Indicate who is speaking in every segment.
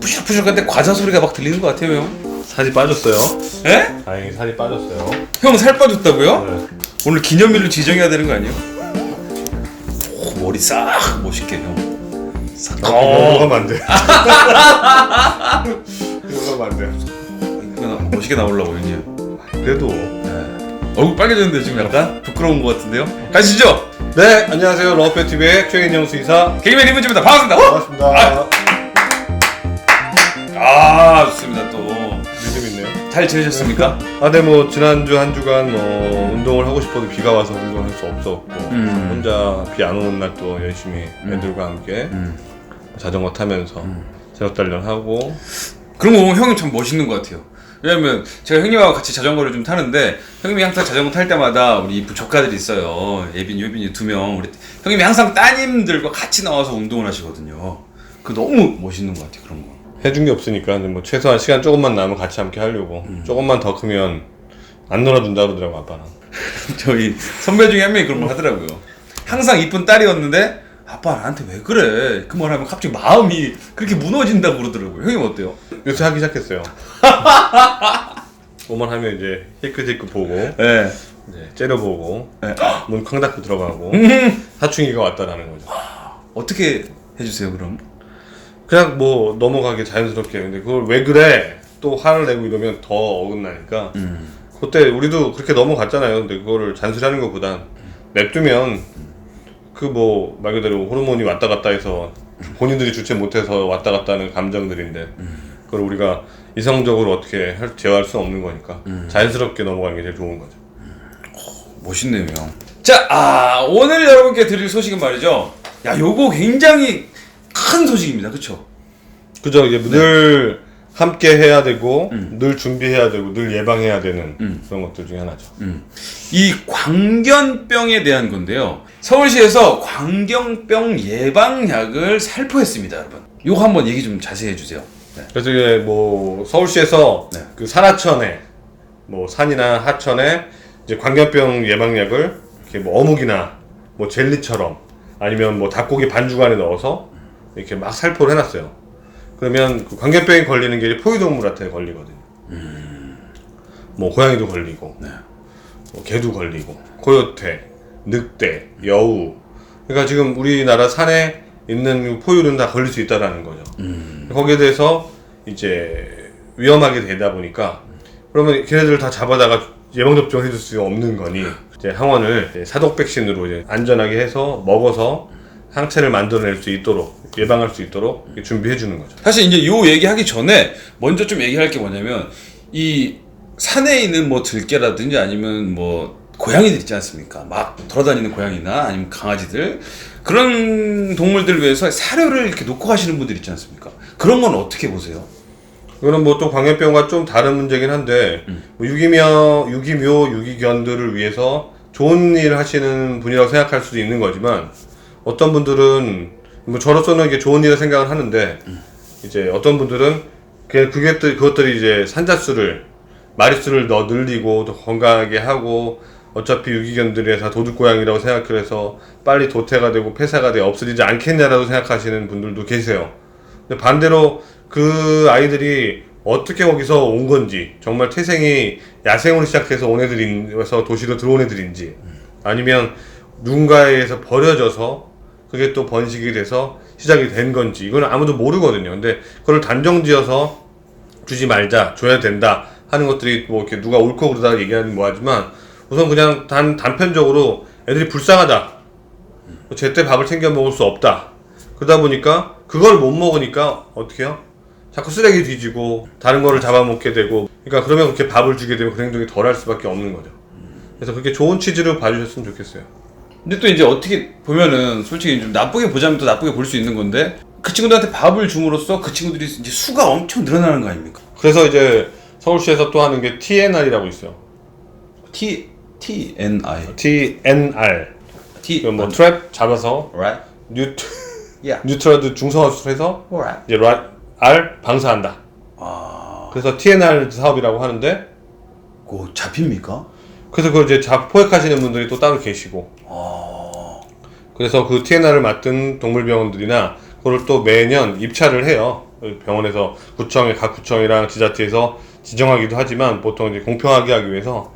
Speaker 1: 푸실푸실한데 과자 소리가 막 들리는 것 같아요, 형.
Speaker 2: 살이 빠졌어요.
Speaker 1: 에?
Speaker 2: 다행히 살이 빠졌어요.
Speaker 1: 형 살 빠졌다고요?
Speaker 2: 네.
Speaker 1: 오늘 기념일로 지정해야 되는 거 아니에요? 오, 머리 싹 멋있게 형. 싹.
Speaker 2: 이거 가면 안 돼. 이거 가면 안 돼.
Speaker 1: 이거 멋있게 나오려고 형님.
Speaker 2: 그래도.
Speaker 1: 얼굴 빨개졌는데 지금 약간 부끄러운 것 같은데요? 가시죠.
Speaker 2: 네, 안녕하세요. 러브페어TV의 최인영 수의사.
Speaker 1: 개그맨 이문지입니다. 반갑습니다.
Speaker 2: 반갑습니다.
Speaker 1: 좋습니다. 또
Speaker 2: 느낌 있네요.
Speaker 1: 잘 지내셨습니까?
Speaker 2: 네, 뭐 지난주 한 주간 뭐 운동을 하고 싶어도 비가 와서 운동할 수 없었고 혼자 비 안 오는 날 또 열심히 애들과 함께 자전거 타면서 저녁 단련하고.
Speaker 1: 그런 거 보면 형이 참 멋있는 것 같아요. 왜냐면 제가 형님하고 같이 자전거를 좀 타는데 형님이 항상 자전거 탈 때마다 우리 조카들이 있어요. 예빈이, 효빈이 2명. 우리 형님이 항상 따님들과 같이 나와서 운동을 하시거든요. 그 너무 멋있는 것 같아요. 그런 거.
Speaker 2: 해준 게 없으니까 뭐 최소한 시간 조금만 남으면 같이 함께 하려고. 조금만 더 크면 안 놀아준다 그러더라고 아빠랑.
Speaker 1: 저희 선배 중에 한 명이 그런 걸 하더라고요. 항상 이쁜 딸이었는데 아빠 나한테 왜 그래? 그 말하면 갑자기 마음이 그렇게 무너진다고 그러더라고요. 형님 어때요?
Speaker 2: 요새 하기 시작했어요. 오만 하면 이제 힐끗힐끗 보고
Speaker 1: 네.
Speaker 2: 이제 째려보고
Speaker 1: 네.
Speaker 2: 문 쾅 닫고 들어가고 사춘기가 왔다라는 거죠.
Speaker 1: 어떻게 해주세요 그럼?
Speaker 2: 그냥 뭐 넘어가게 자연스럽게. 근데 그걸 왜 그래? 또 화를 내고 이러면 더 어긋나니까 그때 우리도 그렇게 넘어갔잖아요. 근데 그거를 잔소리하는 것보단 냅두면 그 뭐 말 그대로 호르몬이 왔다 갔다 해서 본인들이 주체 못해서 왔다 갔다 하는 감정들인데 그걸 우리가 이성적으로 어떻게 제어할 수 없는 거니까 자연스럽게 넘어가는 게 제일 좋은 거죠.
Speaker 1: 멋있네요 형. 자, 오늘 여러분께 드릴 소식은 말이죠. 야, 요거 굉장히 큰 소식입니다. 그쵸?
Speaker 2: 그죠. 이제 늘 함께 해야 되고 늘 준비해야 되고 늘 예방해야 되는 그런 것들 중에 하나죠.
Speaker 1: 이 광견병에 대한 건데요. 서울시에서 광견병 예방약을 살포했습니다, 여러분. 요거 한번 얘기 좀 자세히 해주세요. 네.
Speaker 2: 그래서 이게 뭐 서울시에서
Speaker 1: 네.
Speaker 2: 그 산하천에 뭐 산이나 하천에 이제 광견병 예방약을 이렇게 뭐 어묵이나 뭐 젤리처럼 아니면 뭐 닭고기 반죽 안에 넣어서 이렇게 막 살포를 해놨어요. 그러면 그 광견병이 걸리는 게 포유동물한테 걸리거든요. 뭐 고양이도 걸리고, 뭐 개도 걸리고, 코요테, 늑대, 여우. 그러니까 지금 우리나라 산에 있는 포유는 다 걸릴 수 있다라는 거죠. 거기에 대해서 이제 위험하게 되다 보니까 그러면 걔네들을 다 잡아다가 예방접종을 해줄 수 없는 거니 이제 항원을 사독 백신으로 이제 안전하게 해서 먹어서 항체를 만들어낼 수 있도록 예방할 수 있도록 준비해 주는 거죠.
Speaker 1: 사실 이제 요 얘기하기 전에 먼저 좀 얘기할 게 뭐냐면 이 산에 있는 뭐 들개라든지 아니면 뭐 고양이들 있지 않습니까? 막 돌아다니는 고양이나 아니면 강아지들 그런 동물들을 위해서 사료를 이렇게 놓고 가시는 분들 있지 않습니까? 그런 건 어떻게 보세요?
Speaker 2: 이거는 뭐 또 광견병과 좀 다른 문제긴 한데 뭐 유기견들을 위해서 좋은 일을 하시는 분이라고 생각할 수도 있는 거지만 어떤 분들은 뭐 저로서는 이게 좋은 일을 생각을 하는데 이제 어떤 분들은 그냥 그것들이 이제 산자수를 마리수를 더 늘리고 더 건강하게 하고 어차피 유기견들이 다 도둑고양이라고 생각을 해서 빨리 도태가 되고 폐사가 돼 없어지지 않겠냐라고 생각하시는 분들도 계세요. 근데 반대로 그 아이들이 어떻게 거기서 온 건지 정말 태생이 야생으로 시작해서 온 애들인서 도시로 들어온 애들인지 아니면 누군가에 의해서 버려져서 그게 또 번식이 돼서 시작이 된 건지 이건 아무도 모르거든요. 근데 그걸 단정지어서 주지 말자, 줘야 된다 하는 것들이 뭐 이렇게 누가 옳고 그러다 얘기하는 뭐 하지만 우선 그냥 단편적으로 애들이 불쌍하다. 제때 밥을 챙겨 먹을 수 없다. 그러다 보니까 그걸 못 먹으니까 어떻게 해요? 자꾸 쓰레기 뒤지고 다른 거를 잡아먹게 되고 그러니까 그러면 그렇게 밥을 주게 되면 그 행동이 덜 할 수밖에 없는 거죠. 그래서 그렇게 좋은 취지로 봐주셨으면 좋겠어요.
Speaker 1: 근데 또 이제 어떻게 보면은 솔직히 좀 나쁘게 보자면 또 나쁘게 볼 수 있는 건데 그 친구들한테 밥을 줌으로써 그 친구들이 이제 수가 엄청 늘어나는 거 아닙니까?
Speaker 2: 그래서 이제 서울시에서 또 하는 게 TNR이라고 있어요.
Speaker 1: TNR
Speaker 2: 뭐 트랩 잡아서
Speaker 1: right?
Speaker 2: 뉴트럴드 중성화수술 해서
Speaker 1: Alright.
Speaker 2: 이제 R 방사한다. 그래서 TNR 사업이라고 하는데
Speaker 1: 그거 잡힙니까?
Speaker 2: 그래서 그걸 이제 포획하시는 분들이 또 따로 계시고 그래서 그 TNR을 맡은 동물병원들이나 그걸 또 매년 입찰을 해요. 병원에서 각 구청이랑 지자체에서 지정하기도 하지만 보통 이제 공평하게 하기 위해서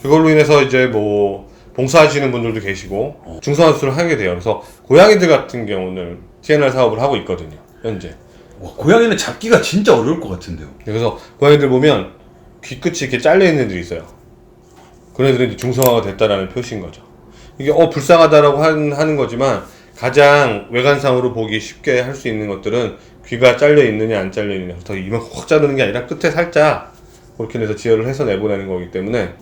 Speaker 2: 그걸로 인해서 이제 뭐 봉사하시는 분들도 계시고 중성화 수술을 하게 돼요. 그래서 고양이들 같은 경우는 TNR 사업을 하고 있거든요. 현재.
Speaker 1: 와, 고양이는 잡기가 진짜 어려울 것 같은데요.
Speaker 2: 그래서 고양이들 보면 귀 끝이 이렇게 잘려 있는 애들이 있어요. 그런 애들은 이제 중성화가 됐다라는 표시인 거죠. 이게 불쌍하다라고 하는 거지만 가장 외관상으로 보기 쉽게 할 수 있는 것들은 귀가 잘려 있느냐 안 잘려 있느냐, 더 이만큼 확 자르는 게 아니라 끝에 살짝 그렇게 해서 지혈을 해서 내보내는 거기 때문에.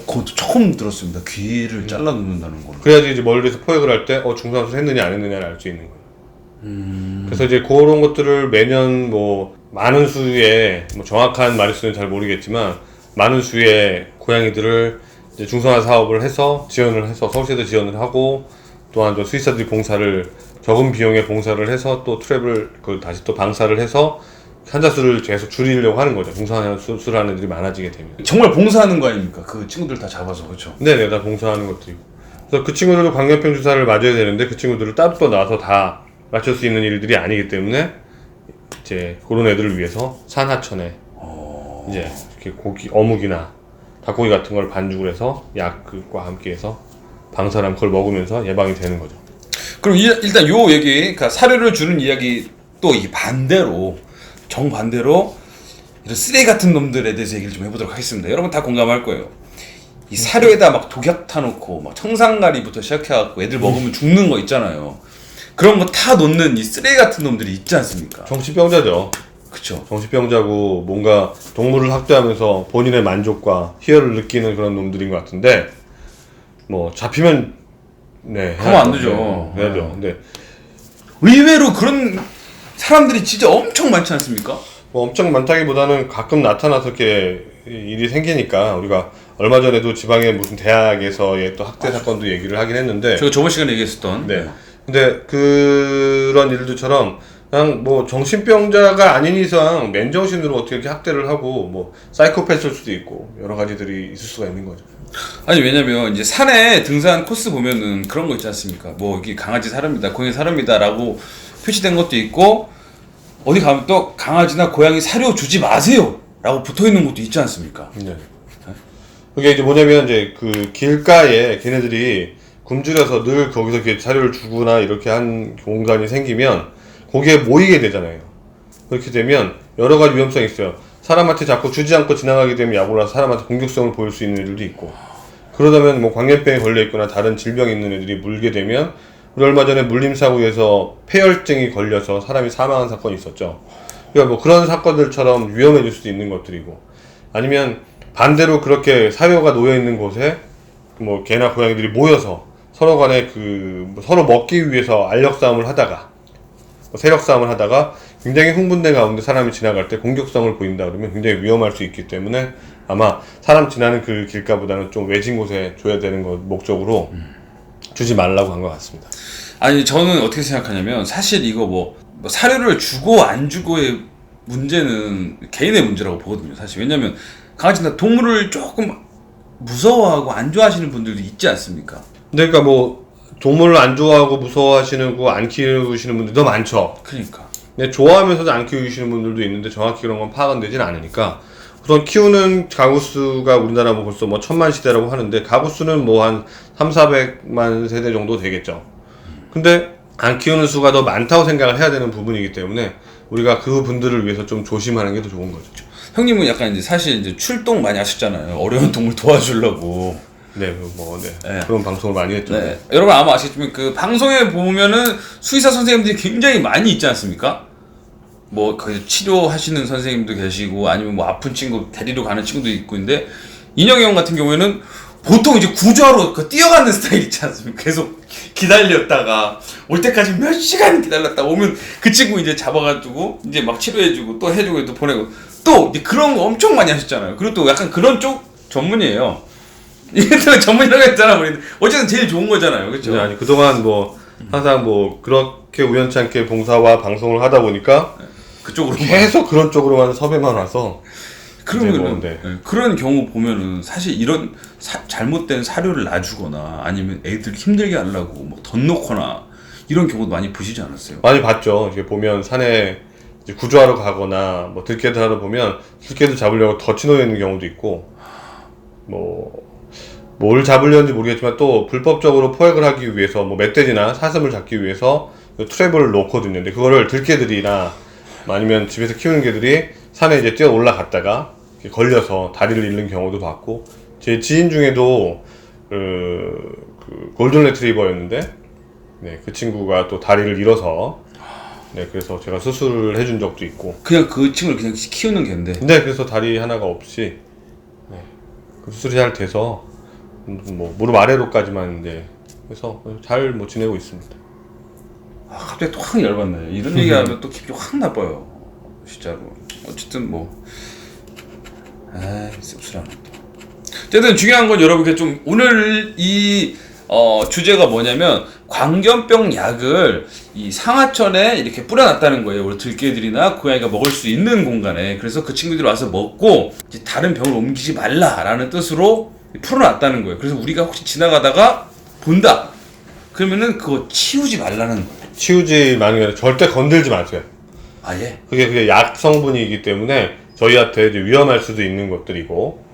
Speaker 1: 그것도 처음 들었습니다. 귀를 잘라 놓는다는 거는.
Speaker 2: 그래야지 이제 멀리서 포획을 할 때 중성화술 했느냐 안 했느냐를 알 수 있는 거예요. 그래서 이제 그런 것들을 매년 뭐 많은 수의 뭐 정확한 마리수는 잘 모르겠지만 많은 수의 고양이들을 이제 중성화 사업을 해서 지원을 해서 서울시에도 지원을 하고, 또한 또 수의사들이 봉사를 적은 비용에 봉사를 해서 또 트랩을 다시 또 방사를 해서 환자 수를 계속 줄이려고 하는 거죠. 중성화 수술을 하는 애들이 많아지게 되면.
Speaker 1: 정말 봉사하는 거 아닙니까? 그 친구들 다 잡아서. 그렇죠?
Speaker 2: 네네, 다 봉사하는 것들이고. 그래서 그 친구들도 광견병 주사를 맞아야 되는데 그 친구들을 따로 나와서 다 맞출 수 있는 일들이 아니기 때문에 이제 그런 애들을 위해서 산하천에 이제 이렇게 어묵이나 닭고기 같은 걸 반죽을 해서 약과 함께 해서 방사를 하면 그걸 먹으면서 예방이 되는 거죠.
Speaker 1: 그럼 일단 요 얘기, 그러니까 사료를 주는 이야기 또 이 반대로, 정반대로 이런 쓰레기 같은 놈들에 대해서 얘기를 좀 해보도록 하겠습니다. 여러분 다 공감할 거예요. 이 사료에다 막 독약 타놓고 막 청산가리부터 시작해갖고 애들 먹으면 죽는 거 있잖아요. 그런 거 다 놓는 이 쓰레기 같은 놈들이 있지 않습니까?
Speaker 2: 정신병자죠.
Speaker 1: 그쵸.
Speaker 2: 정신병자고 뭔가 동물을 학대하면서 본인의 만족과 희열을 느끼는 그런 놈들인 것 같은데, 뭐 잡히면
Speaker 1: 하면 안 되죠.
Speaker 2: 네, 해야죠. 근데
Speaker 1: 의외로 그런 사람들이 진짜 엄청 많지 않습니까?
Speaker 2: 뭐 엄청 많다기보다는 가끔 나타나서 이렇게 일이 생기니까, 우리가 얼마 전에도 지방의 무슨 대학에서의 또 학대 사건도 얘기를 하긴 했는데,
Speaker 1: 제가 저번 시간에 얘기했었던.
Speaker 2: 네. 근데 그런 일들처럼 그냥 뭐 정신병자가 아닌 이상 맨정신으로 어떻게 이렇게 학대를 하고 뭐 사이코패스일 수도 있고 여러 가지들이 있을 수가 있는 거죠.
Speaker 1: 아니, 왜냐면 이제 산에 등산 코스 보면은 그런 거 있지 않습니까? 뭐 여기 강아지 사료입니다, 고양이 사료입니다라고 표시된 것도 있고, 어디 가면 또 강아지나 고양이 사료 주지 마세요 라고 붙어 있는 것도 있지 않습니까?
Speaker 2: 네. 그게 이제 뭐냐면 이제 그 길가에 걔네들이 굶주려서 늘 거기서 이렇게 사료를 주거나 이렇게 한 공간이 생기면 거기에 모이게 되잖아요. 그렇게 되면 여러 가지 위험성이 있어요. 사람한테 자꾸 주지 않고 지나가게 되면 약올라서 사람한테 공격성을 보일 수 있는 일도 있고, 그러다면 뭐 광견병에 걸려 있거나 다른 질병이 있는 애들이 물게 되면, 우리 얼마 전에 물림사고에서 폐혈증이 걸려서 사람이 사망한 사건이 있었죠. 그러니까 뭐 그런 사건들처럼 위험해질 수도 있는 것들이고, 아니면 반대로 그렇게 사료가 놓여 있는 곳에 뭐 개나 고양이들이 모여서 서로 간에 서로 먹기 위해서 알력 싸움을 하다가, 세력 싸움을 하다가 굉장히 흥분된 가운데 사람이 지나갈 때 공격성을 보인다 그러면 굉장히 위험할 수 있기 때문에 아마 사람 지나는 그 길가보다는 좀 외진 곳에 줘야 되는 것 목적으로 주지 말라고 한 것 같습니다.
Speaker 1: 아니, 저는 어떻게 생각하냐면, 사실 이거 뭐 사료를 주고 안 주고의 문제는 개인의 문제라고 보거든요, 사실. 왜냐면 강아지나 동물을 조금 무서워하고 안 좋아하시는 분들도 있지 않습니까?
Speaker 2: 그러니까 뭐 동물을 안 좋아하고 무서워하시는 거 안 키우시는 분들도 많죠.
Speaker 1: 그러니까.
Speaker 2: 근데 좋아하면서도 안 키우시는 분들도 있는데 정확히 그런 건 파악은 되진 않으니까, 우선 키우는 가구 수가 우리나라 뭐 벌써 뭐 1000만 시대라고 하는데 가구 수는 뭐 한 300~400만 세대 정도 되겠죠. 근데 안 키우는 수가 더 많다고 생각을 해야 되는 부분이기 때문에 우리가 그 분들을 위해서 좀 조심하는 게 더 좋은 거죠.
Speaker 1: 형님은 약간 이제 사실 이제 출동 많이 하셨잖아요. 어려운 동물 도와주려고.
Speaker 2: 네,
Speaker 1: 네.
Speaker 2: 그런 방송을 많이 했죠.
Speaker 1: 네. 여러분 아마 아시겠지만 그 방송에 보면은 수의사 선생님들이 굉장히 많이 있지 않습니까? 뭐 그 치료하시는 선생님도 계시고, 아니면 뭐 아픈 친구 데리러 가는 친구도 있고, 있는데 인혁이 형 같은 경우에는 보통 이제 구조하러 뛰어가는 스타일 있지 않습니까? 계속 기다렸다가 올 때까지 몇 시간 기다렸다 오면 그 친구 이제 잡아가지고 이제 막 치료해주고 또 해주고 또 보내고, 또 이제 그런 거 엄청 많이 하셨잖아요. 그리고 또 약간 그런 쪽 전문이에요. 이게 또 전문이라고 했잖아. 우리 어쨌든 제일 좋은 거잖아요, 그렇죠?
Speaker 2: 네, 아니 그동안 뭐 항상 뭐 그렇게 우연치 않게 봉사와 방송을 하다 보니까
Speaker 1: 그쪽으로
Speaker 2: 계속 그런 쪽으로만 섭외만 와서.
Speaker 1: 그러면은
Speaker 2: 네.
Speaker 1: 그런 경우 보면은 사실 이런 잘못된 사료를 놔주거나 아니면 애들 힘들게 하려고 뭐 덧놓거나 이런 경우도 많이 보시지 않았어요?
Speaker 2: 많이 봤죠. 이게 보면 산에 이제 구조하러 가거나 뭐 들깨들 하러 보면 들깨들 잡으려고 덫이 놓여 있는 경우도 있고 뭘 잡으려는지 모르겠지만 또 불법적으로 포획을 하기 위해서 뭐 멧돼지나 사슴을 잡기 위해서 트랩을 놓거든요. 근데 그거를 들깨들이나 아니면 집에서 키우는 개들이 산에 이제 뛰어 올라갔다가 걸려서 다리를 잃는 경우도 봤고, 제 지인 중에도 그 골든 레트리버였는데 네, 그 친구가 또 다리를 잃어서 네, 그래서 제가 수술을 해준 적도 있고.
Speaker 1: 그냥 그 친구를 그냥 키우는 개인데.
Speaker 2: 네, 그래서 다리 하나가 없이 네, 그 수술이 잘 돼서 뭐 무릎 아래로까지만 이제 해서 잘 뭐 지내고 있습니다.
Speaker 1: 아, 갑자기 또 확 열받네. 이런 얘기하면 또 기분이 확 나빠요. 진짜로. 어쨌든 뭐. 아, 씁쓸하네. 어쨌든 중요한 건 여러분께 좀 오늘 이 주제가 뭐냐면 광견병 약을 이 상하천에 이렇게 뿌려놨다는 거예요. 우리 들개들이나 고양이가 먹을 수 있는 공간에. 그래서 그 친구들이 와서 먹고 이제 다른 병을 옮기지 말라라는 뜻으로 풀어놨다는 거예요. 그래서 우리가 혹시 지나가다가 본다. 그러면은 그거 치우지 말라는.
Speaker 2: 치우지 마는 게 절대 건들지 마세요.
Speaker 1: 아예.
Speaker 2: 그게 약 성분이기 때문에 저희한테 이제 위험할 수도 있는 것들이고.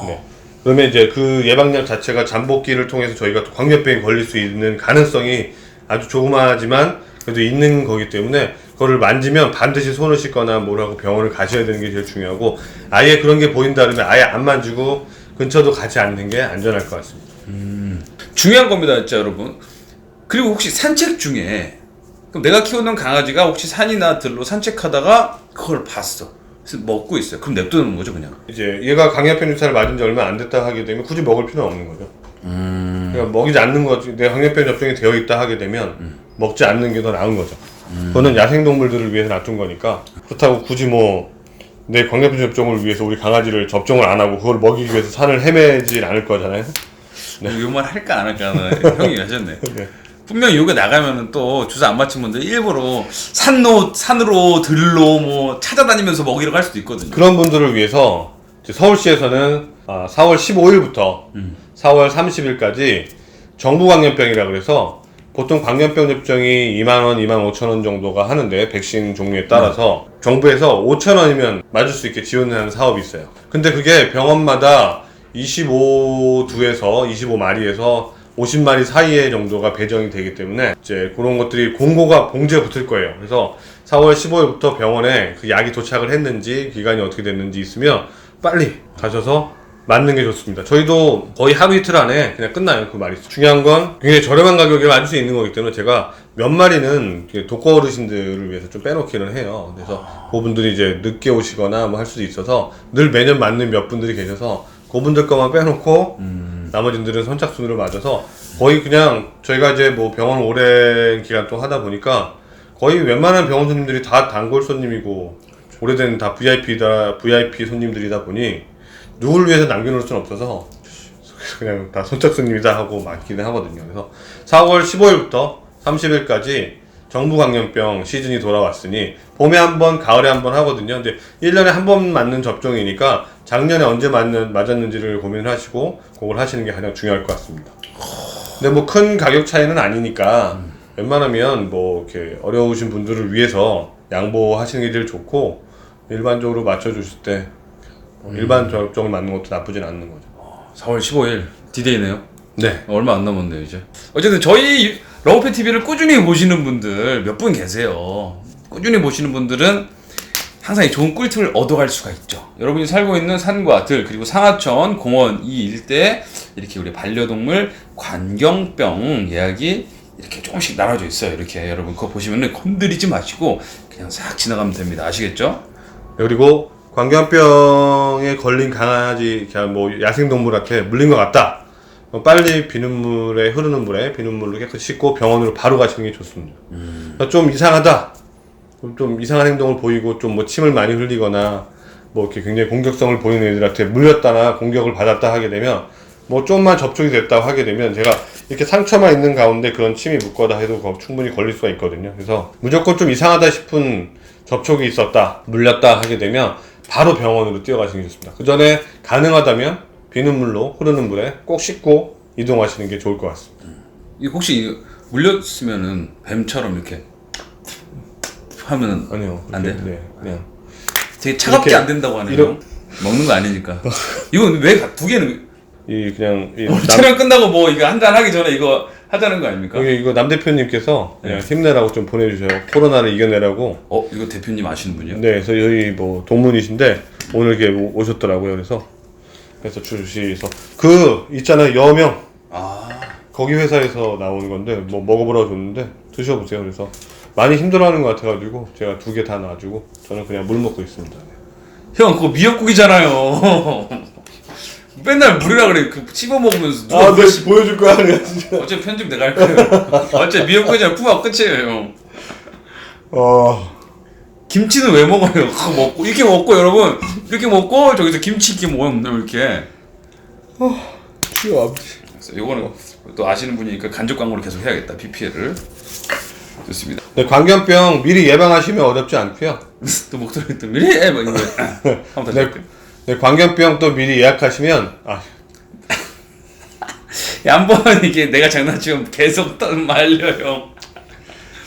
Speaker 2: 네. 그러면 이제 그 예방약 자체가 잠복기를 통해서 저희가 또 광견병에 걸릴 수 있는 가능성이 아주 조그마하지만 그래도 있는 거기 때문에 그거를 만지면 반드시 손을 씻거나 뭐라고 병원을 가셔야 되는 게 제일 중요하고, 아예 그런 게 보인다 그러면 아예 안 만지고 근처도 가지 않는 게 안전할 것 같습니다.
Speaker 1: 중요한 겁니다, 진짜 여러분. 그리고 혹시 산책 중에 그럼 내가 키우는 강아지가 혹시 산이나 들로 산책하다가 그걸 봤어. 그래서 먹고 있어요. 그럼 냅두는 거죠, 그냥.
Speaker 2: 이제 얘가 강력한 주사를 맞은 지 얼마 안 됐다 하게 되면 굳이 먹을 필요는 없는 거죠. 그러니까 먹이지 않는 거지. 내가 강력병 접종이 되어 있다 하게 되면 먹지 않는 게 더 나은 거죠. 그거는 야생동물들을 위해서 놔둔 거니까. 그렇다고 굳이 뭐 내 광견병 접종을 위해서 우리 강아지를 접종을 안 하고 그걸 먹이기 위해서 산을 헤매진 않을 거잖아요.
Speaker 1: 네. 이 말 할까 안 할까 하나 형이 하셨네.
Speaker 2: 네.
Speaker 1: 분명히 여기 나가면은 또 주사 안 맞힌 분들 일부러 산으로 들로 뭐 찾아다니면서 먹이러 갈 수도 있거든요.
Speaker 2: 그런 분들을 위해서 이제 서울시에서는 4월 15일부터 4월 30일까지 정부 광견병이라 그래서 보통 광견병 접종이 2만원, 25,000원 정도가 하는데 백신 종류에 따라서 정부에서 5,000원이면 맞을 수 있게 지원하는 사업이 있어요. 근데 그게 병원마다 25두에서 25마리에서 50마리 사이에 정도가 배정이 되기 때문에 이제 그런 것들이 공고가 봉지에 붙을 거예요. 그래서 4월 15일부터 병원에 그 약이 도착을 했는지 기간이 어떻게 됐는지 있으면 빨리 가셔서 맞는 게 좋습니다. 저희도 거의 하루 이틀 안에 그냥 끝나요, 그 말이. 중요한 건 굉장히 저렴한 가격에 맞을 수 있는 거기 때문에 제가 몇 마리는 독거 어르신들을 위해서 좀 빼놓기는 해요. 그래서 그분들이 이제 늦게 오시거나 뭐 할 수도 있어서 늘 매년 맞는 몇 분들이 계셔서 그분들 것만 빼놓고 나머지들은 선착순으로 맞아서 거의 그냥 저희가 이제 뭐 병원 오랜 기간 동안 하다 보니까 거의 웬만한 병원 손님들이 다 단골 손님이고 오래된 다 VIP 손님들이다 보니 누구를 위해서 남겨놓을 수는 없어서 그냥 다 선착순입니다 하고 맞기는 하거든요. 그래서 4월 15일부터 30일까지 정부 광견병 시즌이 돌아왔으니 봄에 한 번, 가을에 한 번 하거든요. 근데 1년에 한 번 맞는 접종이니까 작년에 언제 맞았는지를 고민을 하시고 그걸 하시는 게 가장 중요할 것 같습니다. 근데 뭐 큰 가격 차이는 아니니까 웬만하면 뭐 이렇게 어려우신 분들을 위해서 양보하시는 게 제일 좋고, 일반적으로 맞춰주실 때 일반 접종을 맞는 것도 나쁘진 않는 거죠.
Speaker 1: 4월 15일 디데이네요.
Speaker 2: 네.
Speaker 1: 얼마 안 남았네요, 이제. 어쨌든 저희 러브펫 TV를 꾸준히 보시는 분들 몇 분 계세요. 꾸준히 보시는 분들은 항상 이 좋은 꿀팁을 얻어갈 수가 있죠. 여러분이 살고 있는 산과 들, 그리고 상하천, 공원 이 일대에 이렇게 우리 반려동물 광견병 예약이 이렇게 조금씩 나눠져 있어요. 이렇게 여러분 그거 보시면은 건드리지 마시고 그냥 싹 지나가면 됩니다. 아시겠죠?
Speaker 2: 그리고 광견병에 걸린 강아지, 그냥 뭐 야생동물한테 물린 것 같다. 빨리 흐르는 물에 비눗물로 깨끗이 씻고 병원으로 바로 가시는 게 좋습니다. 좀 이상하다. 좀 이상한 행동을 보이고 좀 뭐 침을 많이 흘리거나 뭐 이렇게 굉장히 공격성을 보이는 애들한테 물렸다나 공격을 받았다 하게 되면 뭐 좀만 접촉이 됐다고 하게 되면 제가 이렇게 상처만 있는 가운데 그런 침이 묻거나 해도 충분히 걸릴 수가 있거든요. 그래서 무조건 좀 이상하다 싶은 접촉이 있었다, 물렸다 하게 되면 바로 병원으로 뛰어가시는 게 좋습니다. 그 전에 가능하다면 비눗물로 흐르는 물에 꼭 씻고 이동하시는 게 좋을 것 같습니다.
Speaker 1: 혹시 물렸으면은 뱀처럼 이렇게 하면은
Speaker 2: 아니요.
Speaker 1: 안 돼?
Speaker 2: 네, 그냥
Speaker 1: 되게 차갑게
Speaker 2: 이렇게
Speaker 1: 안 된다고 하네요.
Speaker 2: 이런-
Speaker 1: 먹는 거 아니니까. 이건 왜 두 개는
Speaker 2: 그냥
Speaker 1: 촬영 끝나고 뭐 이거 한잔 하기 전에 이거 하자는 거 아닙니까?
Speaker 2: 여기 이거 남 대표님께서
Speaker 1: 네.
Speaker 2: 그냥 힘내라고 좀 보내주셔요. 코로나를 이겨내라고.
Speaker 1: 이거 대표님 아시는 분이요?
Speaker 2: 네, 그래서 여기 뭐 동문이신데 오늘 이렇게 오셨더라고요. 그래서 주시서 그 있잖아요, 여명.
Speaker 1: 아,
Speaker 2: 거기 회사에서 나오는 건데 뭐 먹어보라고 줬는데 드셔보세요. 그래서 많이 힘들어하는 것 같아가지고 제가 2개 다 놔주고 저는 그냥 물 먹고 있습니다.
Speaker 1: 형 그거 미역국이잖아요. 맨날 물이라 그래. 그 씹어 먹으면서 누가
Speaker 2: 네, 보여줄 거야, 내가 진짜.
Speaker 1: 어차피 편집 내가 할 거예요. 어차피 미역국이잖아. 푸가 끝이에요, 형. 김치는 왜 먹어요? 그거 먹고 이렇게 먹고 여러분 이렇게 먹고 저기서 김치 이렇게 먹으면 이렇게.
Speaker 2: 귀여워.
Speaker 1: 그래서 요거는 또 아시는 분이니까 간접 광고를 계속 해야겠다. PPL을. 좋습니다.
Speaker 2: 네, 광견병 미리 예방하시면 어렵지 않고요.
Speaker 1: 또 목소리 또 미리 막 이거 한번 다시
Speaker 2: 네,
Speaker 1: 할게요.
Speaker 2: 네, 광견병 또 미리 예약하시면
Speaker 1: 한번 이게 내가 장난치면 계속 말려요.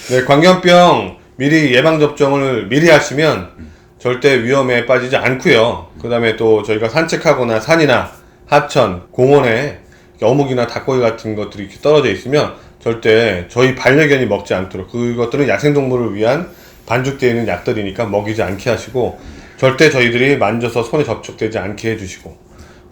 Speaker 2: 네, 광견병 미리 예방 접종을 미리 하시면 절대 위험에 빠지지 않고요. 그다음에 또 저희가 산책하거나 산이나 하천, 공원에 어묵이나 닭고기 같은 것들이 이렇게 떨어져 있으면 절대 저희 반려견이 먹지 않도록, 그것들은 야생동물을 위한 반죽되어 있는 약들이니까 먹이지 않게 하시고, 절대 저희들이 만져서 손에 접촉되지 않게 해주시고,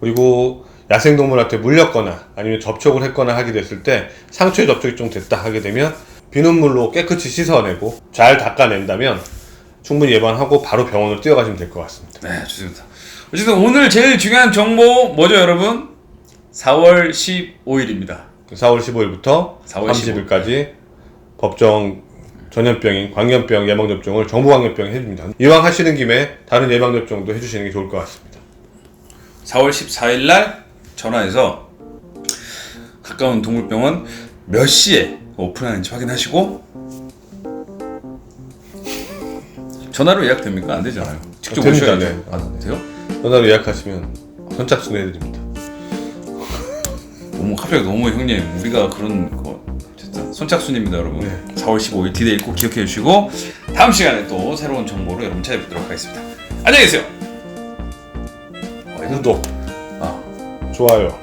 Speaker 2: 그리고 야생동물한테 물렸거나 아니면 접촉을 했거나 하게 됐을 때 상처에 접촉이 좀 됐다 하게 되면 비눗물로 깨끗이 씻어내고 잘 닦아낸다면 충분히 예방하고 바로 병원으로 뛰어가시면 될 것 같습니다.
Speaker 1: 네, 좋습니다. 어쨌든 오늘 제일 중요한 정보 뭐죠, 여러분? 4월 15일입니다.
Speaker 2: 4월 15일부터
Speaker 1: 4월
Speaker 2: 30일까지 법정 전염병인 광견병 예방접종을 정부 광견병이 해줍니다. 이왕 하시는 김에 다른 예방접종도 해주시는 게 좋을 것 같습니다.
Speaker 1: 4월 14일 날 전화해서 가까운 동물병원 몇 시에 오픈하는지 확인하시고 전화로 예약됩니까? 안 되잖아요. 직접
Speaker 2: 됩니다.
Speaker 1: 오셔야죠.
Speaker 2: 네.
Speaker 1: 돼요?
Speaker 2: 전화로 예약하시면 선착순 해드립니다.
Speaker 1: 너무 갑자기 너무 형님 우리가 그런 거 어쨌든 선착순입니다 여러분.
Speaker 2: 네.
Speaker 1: 4월 15일 디데이 꼭 기억해 주시고 다음 시간에 또 새로운 정보로 여러분 찾아뵙도록 하겠습니다. 안녕히 계세요.
Speaker 2: 구독, 좋아요,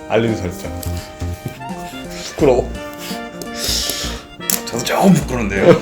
Speaker 2: 알림 설정. 부끄러워.
Speaker 1: 저도 조금 부끄러운데요.